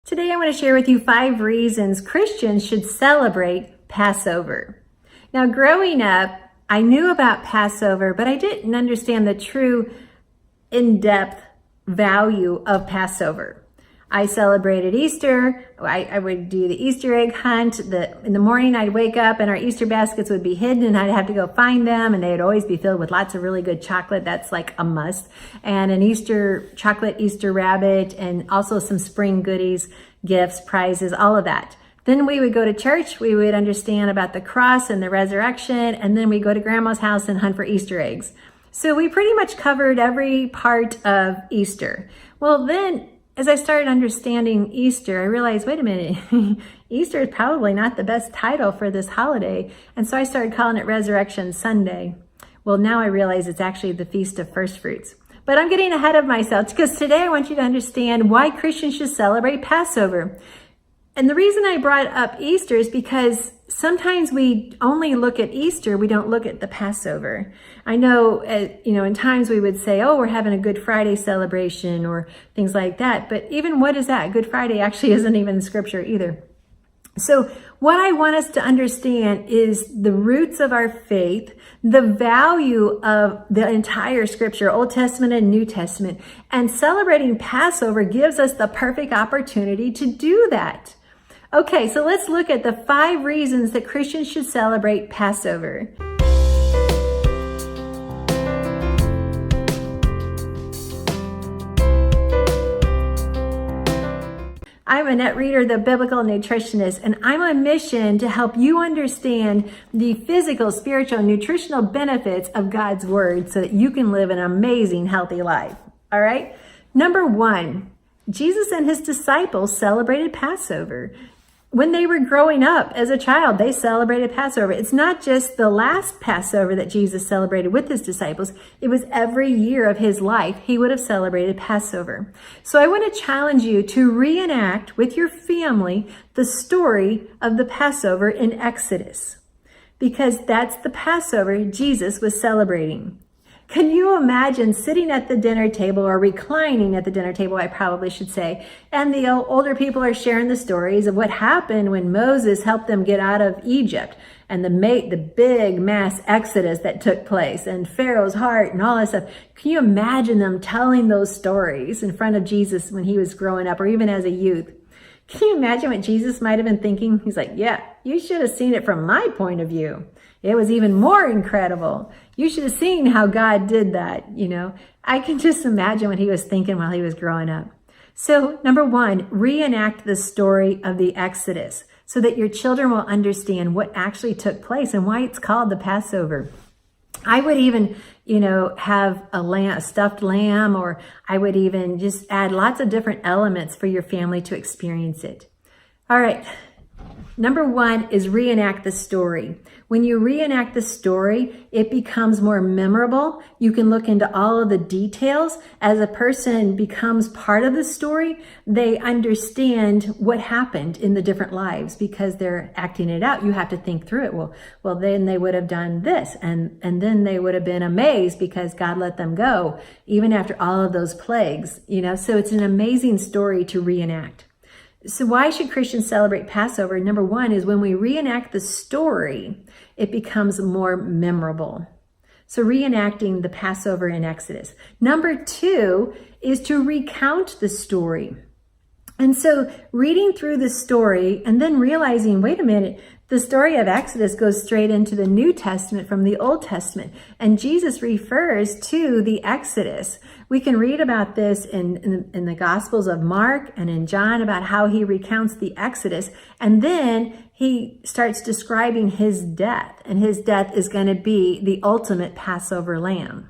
Today I want to share with you 5 reasons Christians should celebrate Passover. Now, growing up, I knew about Passover, but I didn't understand the true in-depth value of Passover. I celebrated Easter. I would do the Easter egg hunt. In the morning, I'd wake up and our Easter baskets would be hidden and I'd have to go find them, and they'd always be filled with lots of really good chocolate. That's like a must. And an Easter chocolate Easter rabbit, and also some spring goodies, gifts, prizes, all of that. Then we would go to church. We would understand about the cross and the resurrection, and then we go to grandma's house and hunt for Easter eggs. So we pretty much covered every part of Easter. Well, then, as I started understanding Easter, I realized, wait a minute, Easter is probably not the best title for this holiday. And so I started calling it Resurrection Sunday. Well, now I realize it's actually the Feast of First Fruits. But I'm getting ahead of myself because today I want you to understand why Christians should celebrate Passover. And the reason I brought up Easter is because sometimes we only look at Easter, we don't look at the Passover. I know, in times we would say, oh, we're having a Good Friday celebration or things like that. But even what is that? Good Friday actually isn't even in Scripture either. So what I want us to understand is the roots of our faith, the value of the entire Scripture, Old Testament and New Testament, and celebrating Passover gives us the perfect opportunity to do that. Okay, so let's look at the 5 reasons that Christians should celebrate Passover. I'm Annette Reeder, the Biblical Nutritionist, and I'm on a mission to help you understand the physical, spiritual, nutritional benefits of God's Word so that you can live an amazing, healthy life. All right? Number 1, Jesus and his disciples celebrated Passover. When they were growing up as a child, they celebrated Passover. It's not just the last Passover that Jesus celebrated with his disciples. It was every year of his life he would have celebrated Passover. So I want to challenge you to reenact with your family the story of the Passover in Exodus, because that's the Passover Jesus was celebrating. Can you imagine sitting at the dinner table, or reclining at the dinner table, I probably should say, and the older people are sharing the stories of what happened when Moses helped them get out of Egypt, and the big mass exodus that took place, and Pharaoh's heart and all that stuff. Can you imagine them telling those stories in front of Jesus when he was growing up, or even as a youth? Can you imagine what Jesus might have been thinking? He's like, yeah, you should have seen it from my point of view. It was even more incredible. You should have seen how God did that, I can just imagine what he was thinking while he was growing up. So, number 1, reenact the story of the Exodus so that your children will understand what actually took place and why it's called the Passover. I would even, have a stuffed lamb, or I would even just add lots of different elements for your family to experience it. All right. Number 1 is reenact the story. When you reenact the story, it becomes more memorable. You can look into all of the details. As a person becomes part of the story, they understand what happened in the different lives because they're acting it out. You have to think through it. Well, then they would have done this, and then they would have been amazed because God let them go, even after all of those plagues, So it's an amazing story to reenact. So why should Christians celebrate Passover? Number 1 is when we reenact the story, it becomes more memorable. So reenacting the Passover in Exodus. Number 2 is to recount the story. And so reading through the story and then realizing, wait a minute, the story of Exodus goes straight into the New Testament from the Old Testament. And Jesus refers to the Exodus. We can read about this in the Gospels of Mark and in John about how he recounts the Exodus. And then he starts describing his death. And his death is going to be the ultimate Passover lamb.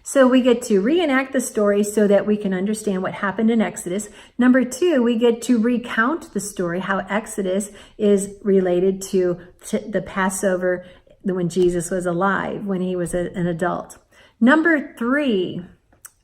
So we get to reenact the story so that we can understand what happened in Exodus. Number 2, we get to recount the story, how Exodus is related to the Passover when Jesus was alive, when he was an adult. Number 3,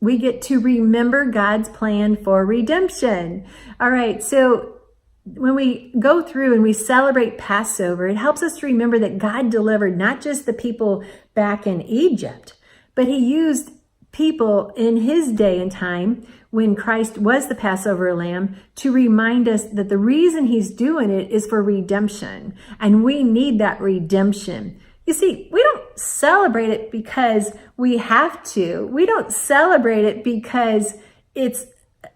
we get to remember God's plan for redemption. All right, so when we go through and we celebrate Passover, it helps us to remember that God delivered not just the people back in Egypt, but he used people in his day and time when Christ was the Passover lamb to remind us that the reason he's doing it is for redemption. And we need that redemption. You see, we don't celebrate it because we have to. We don't celebrate it because it's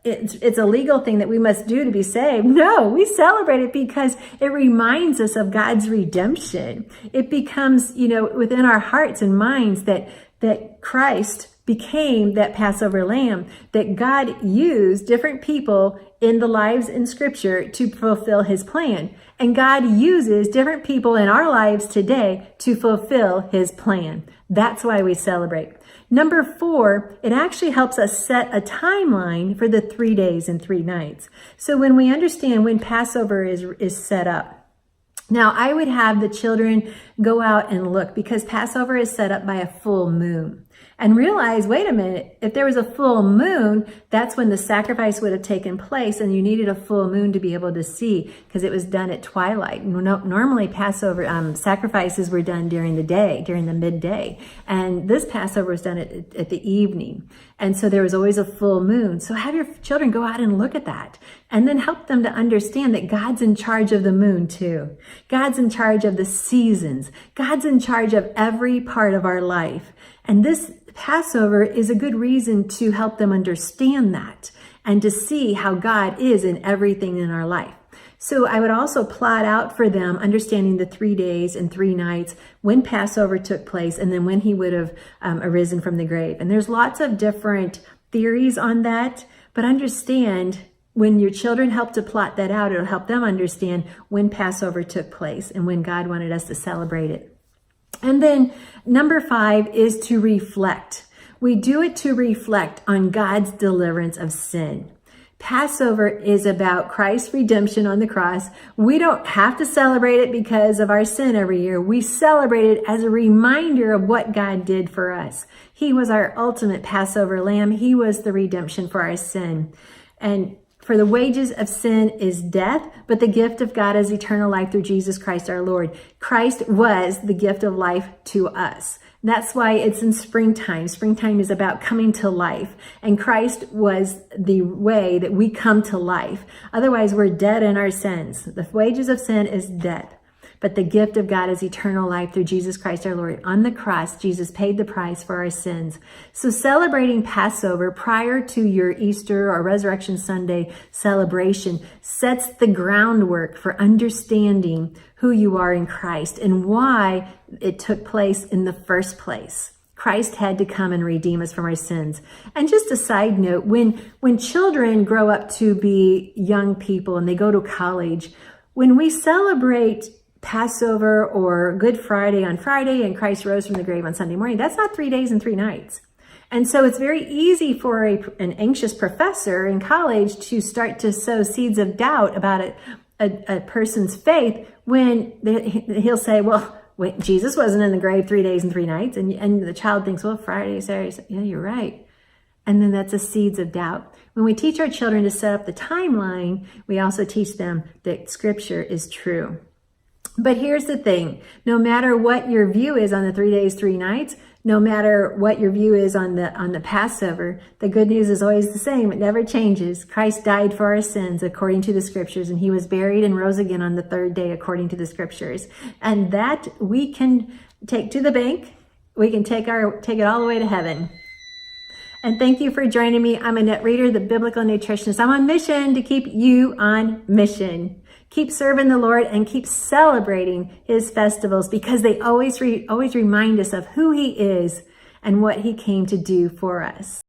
a legal thing that we must do to be saved. No, we celebrate it because it reminds us of God's redemption. It becomes, within our hearts and minds that Christ became that Passover lamb, that God used different people in the lives in Scripture to fulfill his plan. And God uses different people in our lives today to fulfill his plan. That's why we celebrate. Number 4, it actually helps us set a timeline for the 3 days and 3 nights. So when we understand when Passover is set up, now I would have the children go out and look, because Passover is set up by a full moon. And realize, wait a minute, if there was a full moon, that's when the sacrifice would have taken place, and you needed a full moon to be able to see, because it was done at twilight. Normally Passover sacrifices were done during the day, during the midday. And this Passover was done at the evening. And so there was always a full moon. So have your children go out and look at that, and then help them to understand that God's in charge of the moon too. God's in charge of the seasons. God's in charge of every part of our life. And this Passover is a good reason to help them understand that and to see how God is in everything in our life. So I would also plot out for them understanding the 3 days and 3 nights, when Passover took place, and then when he would have arisen from the grave. And there's lots of different theories on that, but understand, when your children help to plot that out, it'll help them understand when Passover took place and when God wanted us to celebrate it. And then number 5 is to reflect. We do it to reflect on God's deliverance of sin. Passover is about Christ's redemption on the cross. We don't have to celebrate it because of our sin every year. We celebrate it as a reminder of what God did for us. He was our ultimate Passover lamb. He was the redemption for our sin. And for the wages of sin is death, but the gift of God is eternal life through Jesus Christ our Lord. Christ was the gift of life to us. That's why it's in springtime. Springtime is about coming to life. And Christ was the way that we come to life. Otherwise, we're dead in our sins. The wages of sin is death. But the gift of God is eternal life through Jesus Christ our Lord. On the cross, Jesus paid the price for our sins. So celebrating Passover prior to your Easter or Resurrection Sunday celebration sets the groundwork for understanding who you are in Christ and why it took place in the first place. Christ had to come and redeem us from our sins. And just a side note, when children grow up to be young people and they go to college, when we celebrate Passover or Good Friday on Friday and Christ rose from the grave on Sunday morning, that's not 3 days and 3 nights. And so it's very easy for an anxious professor in college to start to sow seeds of doubt about a person's faith when he'll say, well, wait, Jesus wasn't in the grave 3 days and 3 nights. And the child thinks, well, Friday, Saturday, yeah, you're right. And then that's the seeds of doubt. When we teach our children to set up the timeline, we also teach them that Scripture is true. But here's the thing, no matter what your view is on the 3 days, 3 nights, no matter what your view is on the Passover, the good news is always the same. It never changes. Christ died for our sins according to the Scriptures, and he was buried and rose again on the 3rd day according to the Scriptures. And that we can take to the bank. We can take it all the way to heaven. And thank you for joining me. I'm Annette Reeder, the Biblical Nutritionist. I'm on mission to keep you on mission. Keep serving the Lord and keep celebrating his festivals, because they always remind us of who he is and what he came to do for us.